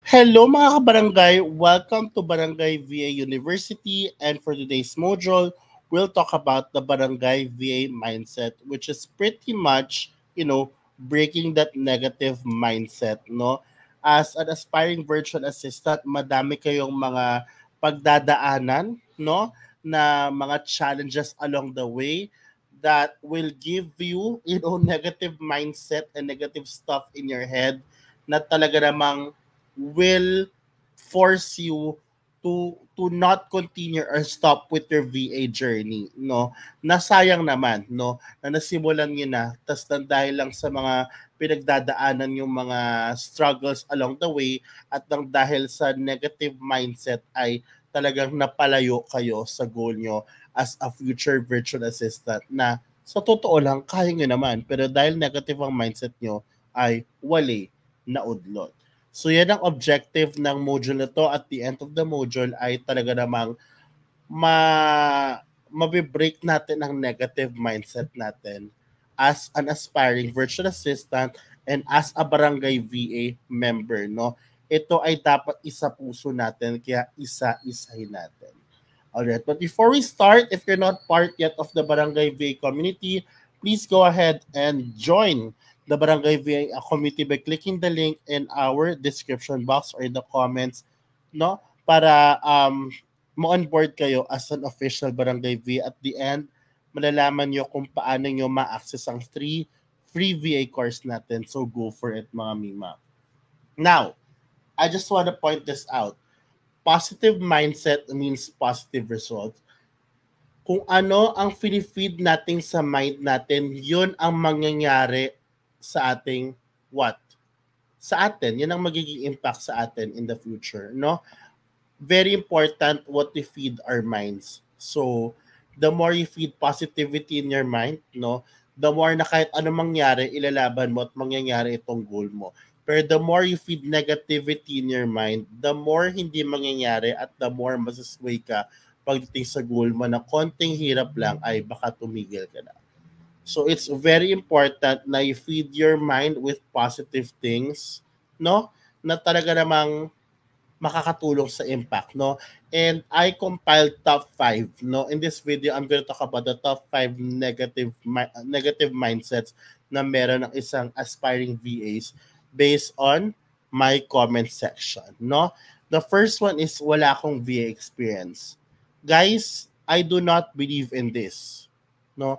Hello mga kabarangay! Welcome to Barangay VA University, and for today's module, we'll talk about the Barangay VA mindset, which is pretty much, breaking that negative mindset, no? As an aspiring virtual assistant, madami kayong mga pagdadaanan, no? Na mga challenges along the way that will give you, negative mindset and negative stuff in your head na talaga namang will force you to not continue or stop with your VA journey, no? Nasayang naman, no? Na nasimulan niyo na, tas dahil lang sa mga pinagdadaanan yung mga struggles along the way at nang dahil sa negative mindset ay talagang napalayo kayo sa goal nyo as a future virtual assistant na sa totoo lang, kaya nyo naman. Pero dahil negative ang mindset nyo, ay wali na udlot. So yan ang objective ng module na to. At the end of the module ay talaga namang mabibreak natin ang negative mindset natin as an aspiring virtual assistant and as a barangay VA member, no? Ito ay dapat isa puso natin, kaya isa-isahin natin. Alright, but before we start, if you're not part yet of the Barangay VA community, please go ahead and join the Barangay VA community by clicking the link in our description box or in the comments, no? Para mo-onboard kayo as an official Barangay VA. At the end, malalaman nyo kung paano nyo ma-access ang free VA course natin. So go for it, mga Mima. Now, I just want to point this out. Positive mindset means positive results. Kung ano ang feed natin sa mind natin, yun ang mangyayari sa ating what? Sa atin. Yun ang magiging impact sa atin in the future, no? Very important what we feed our minds. So, the more you feed positivity in your mind, no? The more na kahit ano mangyari, ilalaban mo at mangyayari itong goal mo. Pero the more you feed negativity in your mind, the more hindi mangyayari at the more masasway ka pagdating sa goal mo na konting hirap lang ay baka tumigil ka na. So it's very important na you feed your mind with positive things, no? Na talaga namang makakatulong sa impact, no? And I compiled top 5, no? In this video, I'm going to talk about the top 5 negative mindsets na meron ng isang aspiring VAs based on my comment section, no? The first one is wala akong VA experience. Guys, I do not believe in this, no?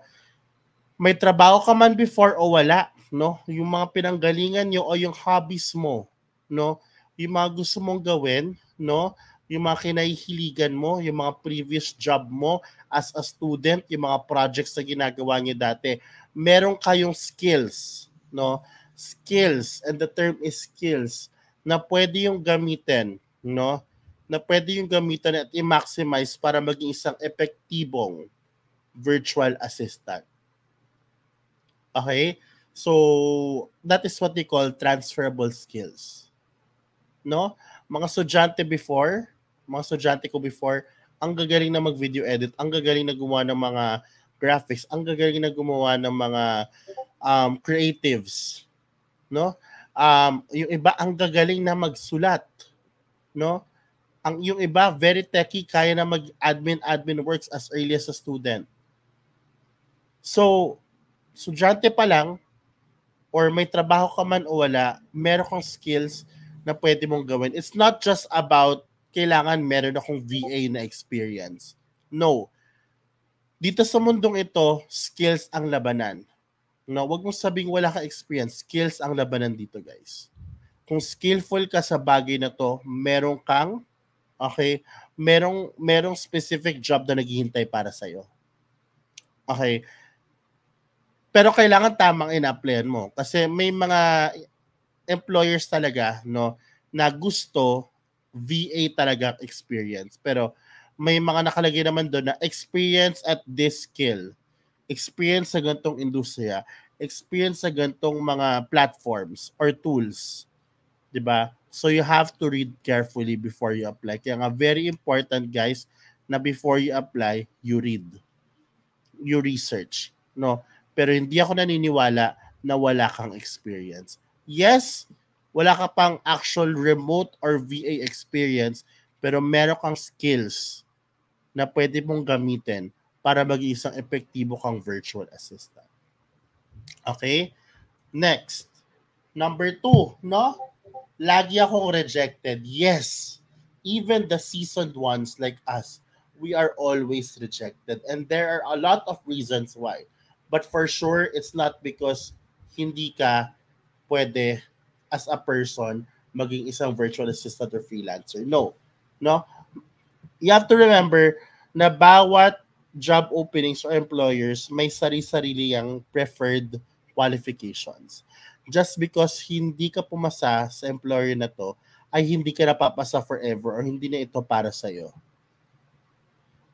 May trabaho ka man before o wala, no? Yung mga pinanggalingan nyo o yung hobbies mo, no? Yung mga gusto mong gawin, no? Yung mga kinahihiligan mo, yung mga previous job mo as a student, yung mga projects na ginagawa niyo dati. Meron kayong skills, no? Skills, and the term is skills, na pwede yung gamitin, no? Na pwede yung gamitin at i-maximize para maging isang epektibong virtual assistant. Okay? So, that is what they call transferable skills. No? Mga estudyante ko before, ang gagaling na mag-video edit, ang gagaling na gumawa ng mga graphics, ang gagaling na gumawa ng mga creatives, no? Yung iba ang gagaling na magsulat, no? Yung iba very techy, kaya na mag-admin works as early as a student. So, estudyante pa lang or may trabaho ka man o wala, meron kang skills na pwede mong gawin. It's not just about kailangan meron akong VA na experience. No. Dito sa mundong ito, skills ang labanan. No, wag mong sabing wala ka experience, skills ang labanan dito, guys. Kung skillful ka sa bagay na to, meron kang merong specific job na naghihintay para sa iyo. Okay? Pero kailangan tamang ina-applyan mo kasi may mga employers talaga, no, na gusto VA talaga experience. Pero may mga nakalagay naman doon na experience at this skill. Experience sa gantong industriya, experience sa gantong mga platforms or tools. 'Di ba? So you have to read carefully before you apply. Kaya nga very important, guys, na before you apply, you read. You research, no? Pero hindi ako naniniwala na wala kang experience. Yes, Wala ka pang actual remote or VA experience, pero meron kang skills na pwede mong gamitin para maging isang epektibo kang virtual assistant. Okay? Next. Number 2, no? Lagi akong rejected. Yes. Even the seasoned ones like us, we are always rejected. And there are a lot of reasons why. But for sure, it's not because hindi ka pwede as a person maging isang virtual assistant or freelancer. No. No? You have to remember na bawat job openings or employers may sarili-sarili ang preferred qualifications. Just because hindi ka pumasa sa employer na to, ay hindi ka napapasa forever or hindi na ito para sa'yo.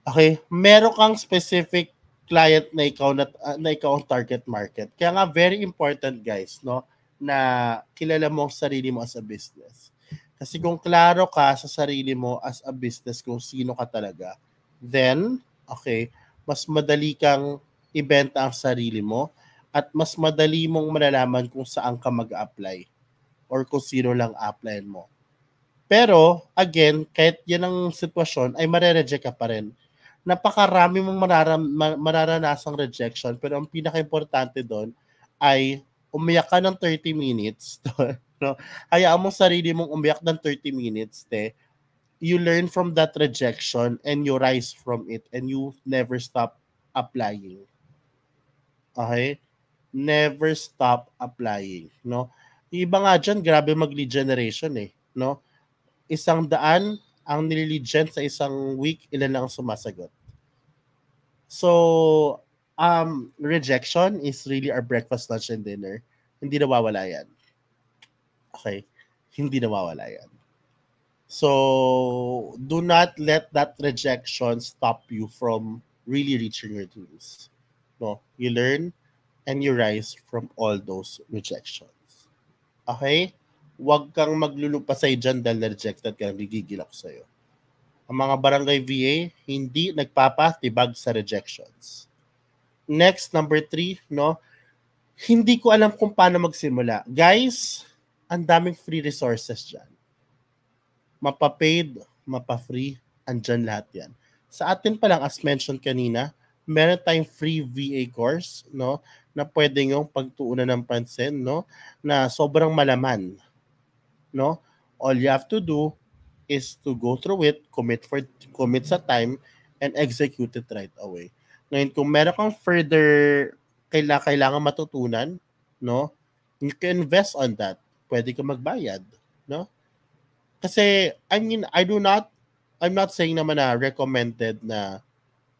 Okay? Meron kang specific client na ikaw ang target market. Kaya nga very important guys, no, na kilala mo ang sarili mo as a business. Kasi kung klaro ka sa sarili mo as a business kung sino ka talaga, then, okay, mas madali kang ibenta ang sarili mo at mas madali mong malalaman kung saan ka mag-apply or kung sino lang apply mo. Pero, again, kahit yan ang sitwasyon, ay marereject ka pa rin. Napakarami mong mararanasang rejection, pero ang pinaka-importante doon ay umiyak ka ng 30 minutes. No? Hayaan mo sarili mong umiyak ng 30 minutes, you learn from that rejection and you rise from it and you never stop applying. Okay? Never stop applying, no? Yung iba nga dyan, grabe mag-lead generation no? 100 ang nilelead gen sa isang week, ilan lang ang sumasagot. So, rejection is really our breakfast, lunch, and dinner. Hindi nawawala yan. Okay? Hindi nawawala yan. So, do not let that rejection stop you from really reaching your dreams. No? You learn and you rise from all those rejections. Okay? Huwag kang maglulupasay dyan dahil na-rejected ka, nagigigil ako sa'yo. Ang mga barangay VA, hindi nagpapatibag sa rejections. Next, number 3, no? Hindi ko alam kung paano magsimula. Guys, ang daming free resources dyan. Mapa-paid, mapa-free, andyan lahat yan. Sa atin pa lang, as mentioned kanina, meron tayong free VA course, no? Na pwede nyo pagtuunan ng pansin, no? Na sobrang malaman, no? All you have to do is to go through it, commit sa time, and execute it right away. Ngayon, kung meron kang further kailangan matutunan, no? You can invest on that. Pwede ka magbayad, no? Kasi, I mean, I'm not saying naman na recommended na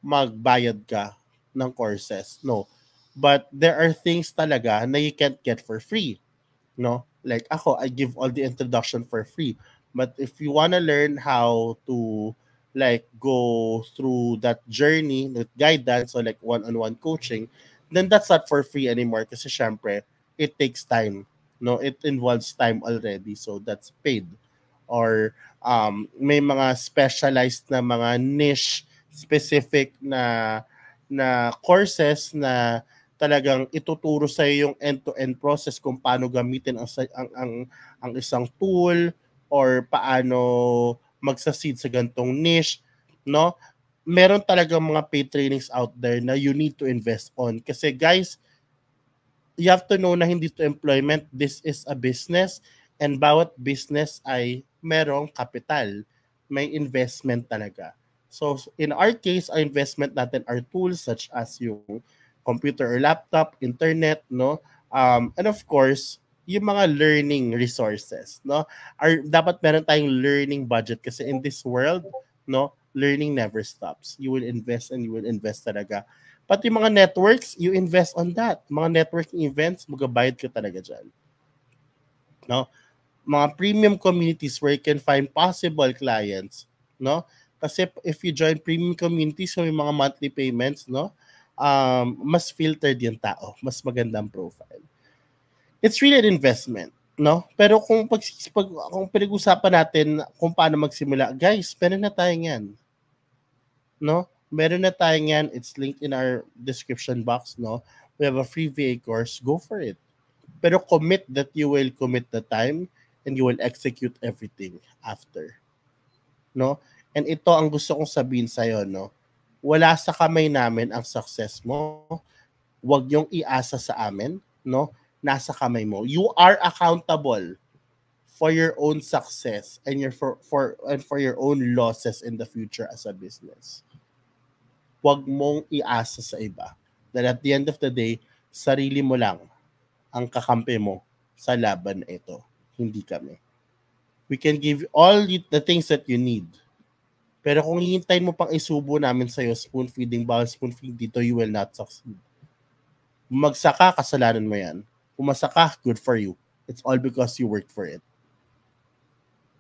magbayad ka ng courses. No. But there are things talaga na you can't get for free. No? Like ako, I give all the introduction for free. But if you wanna learn how to like go through that journey with guidance or like one-on-one coaching, then that's not for free anymore kasi syempre, it takes time. No, it involves time already. So that's paid. Or may mga specialized na mga niche specific na courses na talagang ituturo sa yung end-to-end process kung paano gamitin ang isang tool or paano magsa-seed sa gantong niche, no? Meron talagang mga paid trainings out there na you need to invest on. Kasi guys, you have to know na hindi to employment, this is a business and bawat business ay merong capital, may investment talaga. So in our case, our investment natin are tools such as yung computer or laptop, internet, no? And of course, yung mga learning resources, no? Dapat meron tayong learning budget kasi in this world, no, learning never stops. You will invest and you will invest talaga. Pati mga networks, you invest on that. Mga networking events, magabayad ka talaga dyan. No? Mga premium communities where you can find possible clients, no? Kasi if you join premium communities, so yung mga monthly payments, no? Mas filtered yung tao, mas magandang profile. It's really an investment, no? Pero kung kung pinag-usapan natin kung paano magsimula, guys, meron na tayo yan. No? Meron na tayo yan. It's linked in our description box, no? We have a free VA course. Go for it. Pero commit that you will commit the time and you will execute everything after. No? And ito ang gusto kong sabihin sa'yo, no? Wala sa kamay namin ang success mo. Huwag niyong iasa sa amin, no? Nasa kamay mo. You are accountable for your own success and for your own losses in the future as a business. Huwag mong iasa sa iba. That at the end of the day, sarili mo lang ang kakampi mo sa laban na ito. Hindi kami. We can give you all the things that you need. Pero kung hihintayin mo pang isubo namin sa'yo, spoon feeding, bawal spoon feed dito, you will not succeed. Bumagsak ka, kasalanan mo yan. Pumasa ka, good for you. It's all because you worked for it.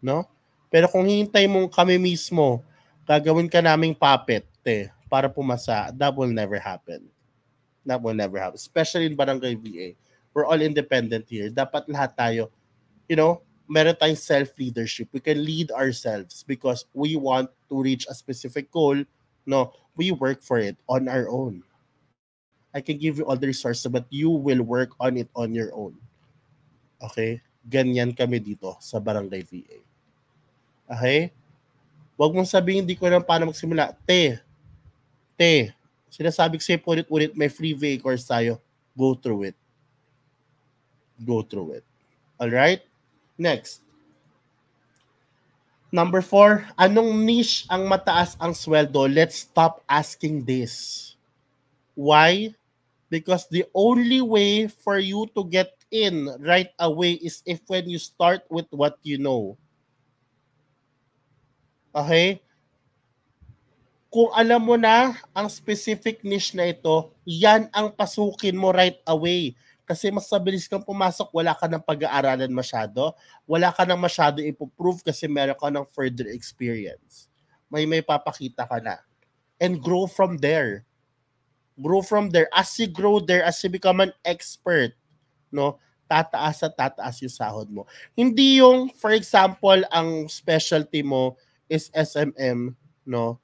No? Pero kung hihintay mo kami mismo, gagawin ka naming puppet para pumasa, that will never happen. That will never happen. Especially in Barangay VA. We're all independent here. Dapat lahat tayo, meron tayong self-leadership. We can lead ourselves because we want to reach a specific goal. No, we work for it on our own. I can give you all the resources, but you will work on it on your own. Okay? Ganyan kami dito sa Barangay VA. Okay? Huwag mong sabihin, hindi ko alam paano magsimula. Sinasabi ko sa'yo, ulit-ulit, may free VA course tayo. Go through it. Go through it. Alright? Next. Number 4, anong niche ang mataas ang sweldo? Let's stop asking this. Why? Because the only way for you to get in right away is if when you start with what you know. Okay? Kung alam mo na ang specific niche na ito, yan ang pasukin mo right away. Kasi mas mabilis kang pumasok, wala ka ng pag-aaralan masyado, wala ka ng masyado ipoprove kasi meron ka ng further experience. May papakita ka na. And grow from there. Grow from there. As you grow there, as you become an expert, no, tataas at tataas yung sahod mo. Hindi yung, for example, ang specialty mo is SMM, no?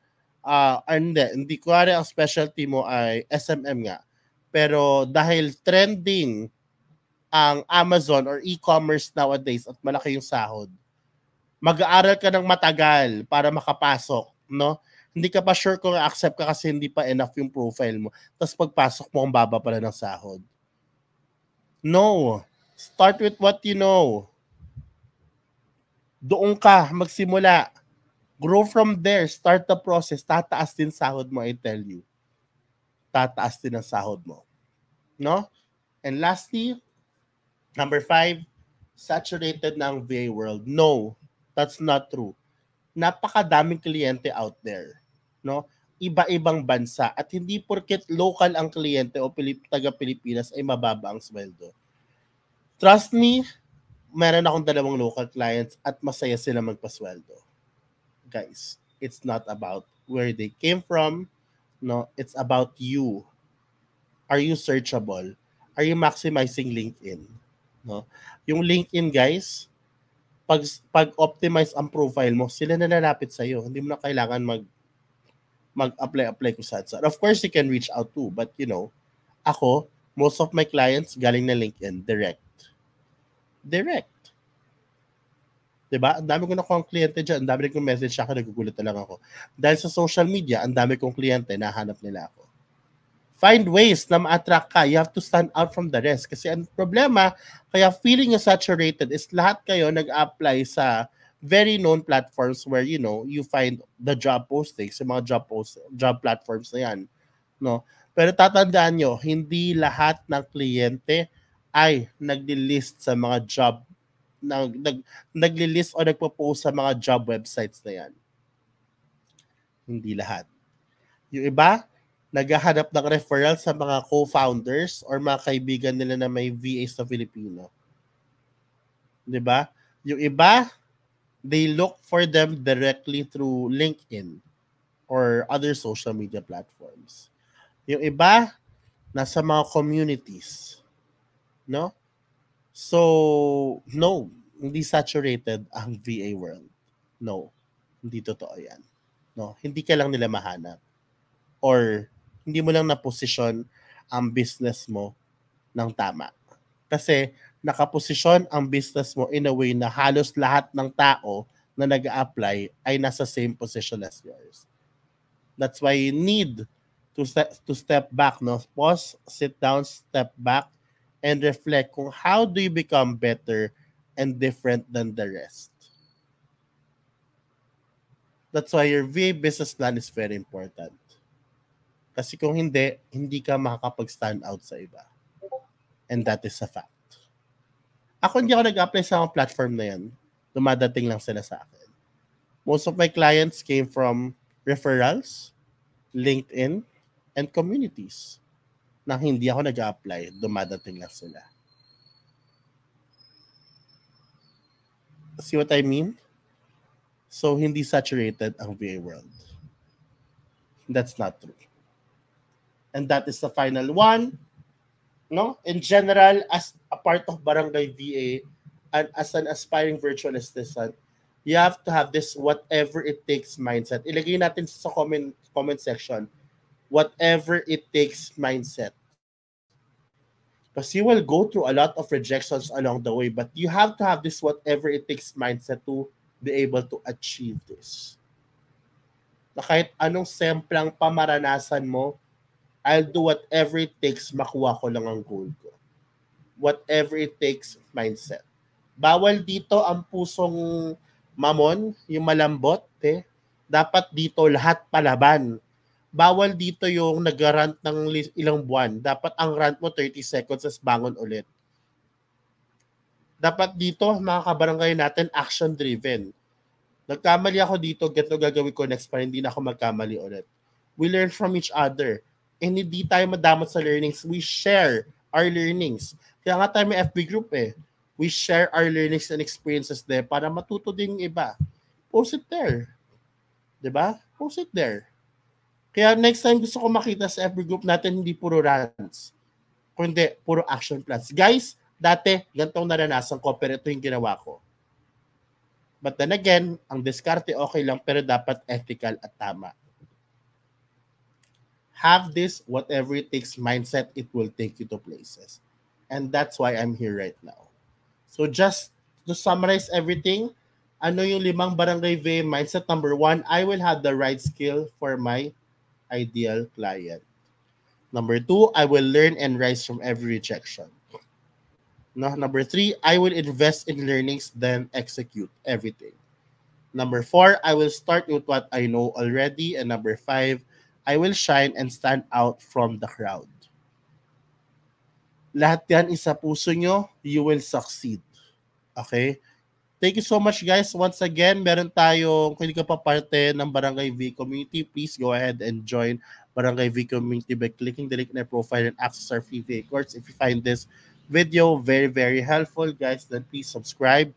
Hindi ko ang specialty mo ay SMM nga. Pero dahil trending ang Amazon or e-commerce nowadays at malaki yung sahod, mag-aaral ka ng matagal para makapasok, no? Hindi ka pa sure kung accept ka kasi hindi pa enough yung profile mo. Tapos pagpasok mo, ang baba pala ng sahod. No. Start with what you know. Doon ka magsimula. Grow from there. Start the process. Tataas din sahod mo, I tell you. Tataas din ang sahod mo. No? And lastly, number 5, saturated na ang VA world. No, that's not true. Napakadaming kliyente out there. No? Iba-ibang bansa. At hindi porket local ang kliyente o taga-Pilipinas ay mababa ang sweldo. Trust me, meron akong 2 local clients at masaya sila magpasweldo. Guys, it's not about where they came from. No, it's about you. Are you searchable? Are you maximizing LinkedIn? No? Yung LinkedIn, guys, pag-optimize ang profile mo, sila na lalapit sa'yo. Hindi mo na kailangan mag-apply ko sa. Of course, you can reach out too. But ako, most of my clients galing na LinkedIn, direct. Diba? Ang dami ko na kong kliyente dyan. Ang dami kong message sa akin, nagugulat na lang ako. Dahil sa social media, ang dami kong kliyente, nahanap nila ako. Find ways na ma-attract ka. You have to stand out from the rest. Kasi ang problema, kaya feeling yung saturated is lahat kayo nag-apply sa very known platforms where, you find the job postings, yung mga job platforms na yan. No? Pero tatandaan nyo, hindi lahat ng kliyente ay nagli-list sa mga job, nagli-list o nagpo-post sa mga job websites na yan. Hindi lahat. Yung iba, naghahanap ng referral sa mga co-founders or mga kaibigan nila na may VA sa Filipino. Diba? Yung iba, they look for them directly through LinkedIn or other social media platforms. Yung iba, nasa mga communities. No? So, no, hindi saturated ang VA world. No, hindi totoo yan. No, hindi ka lang nila mahanap. Or hindi mo lang na-position ang business mo ng tama. Kasi nakaposisyon ang business mo in a way na halos lahat ng tao na nag-a-apply ay nasa same position as yours. That's why you need to step back, no? Pause, sit down, step back, and reflect kung how do you become better and different than the rest. That's why your VA business plan is very important. Kasi kung hindi, hindi ka makakapag-stand out sa iba. And that is a fact. Ako hindi ako nag-apply sa mga platform na yan. Dumadating lang sila sa akin. Most of my clients came from referrals, LinkedIn, and communities. Na hindi ako nag-apply, dumadating lang sila. See what I mean? So, hindi saturated ang VA world. That's not true. And that is the final one. No? In general, as a part of Barangay VA and as an aspiring virtual assistant, you have to have this whatever it takes mindset. Ilagay natin sa comment section, whatever it takes mindset. Because you will go through a lot of rejections along the way, but you have to have this whatever it takes mindset to be able to achieve this. Na kahit anong semplang pamaranasan mo, I'll do whatever it takes, makuha ko lang ang goal ko. Whatever it takes, mindset. Bawal dito ang pusong mamon, yung malambot. Dapat dito lahat palaban. Bawal dito yung nag-rant ng ilang buwan. Dapat ang rant mo 30 seconds as bangon ulit. Dapat dito, mga kabarangay natin, action-driven. Nagkamali ako dito, ganito gagawin ko next para hindi na ako magkamali ulit. We learn from each other. And hindi tayo madamot sa learnings. We share our learnings. Kaya nga tayo may FB group We share our learnings and experiences there para matuto din yung iba. Post it there. Diba? Post it there. Kaya next time gusto ko makita sa FB group natin, hindi puro rants. Kundi puro action plans. Guys, dati, ganitong naranasan ko, pero ito yung ginawa ko. But then again, ang diskarte okay lang, pero dapat ethical at tama. Have this whatever it takes mindset, it will take you to places. And that's why I'm here right now. So just to summarize everything, ano yung 5 barangay VA mindset? Number 1, I will have the right skill for my ideal client. Number 2, I will learn and rise from every rejection. No, number 3, I will invest in learnings, then execute everything. Number 4, I will start with what I know already. And number 5, I will shine and stand out from the crowd. Lahat yan isa puso nyo, you will succeed. Okay? Thank you so much, guys. Once again, meron tayong, kung hindi ka pa parte ng Barangay V community, please go ahead and join Barangay V community by clicking the link in our profile and access our free VA course. If you find this video very, very helpful, guys, then please subscribe,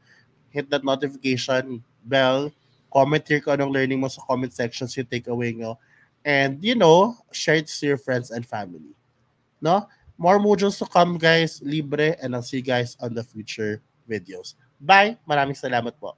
hit that notification bell, comment here kung anong learning mo sa comment sections yung takeaway nyo. And, share it to your friends and family. No? More modules to come, guys. Libre. And I'll see you guys on the future videos. Bye! Maraming salamat po.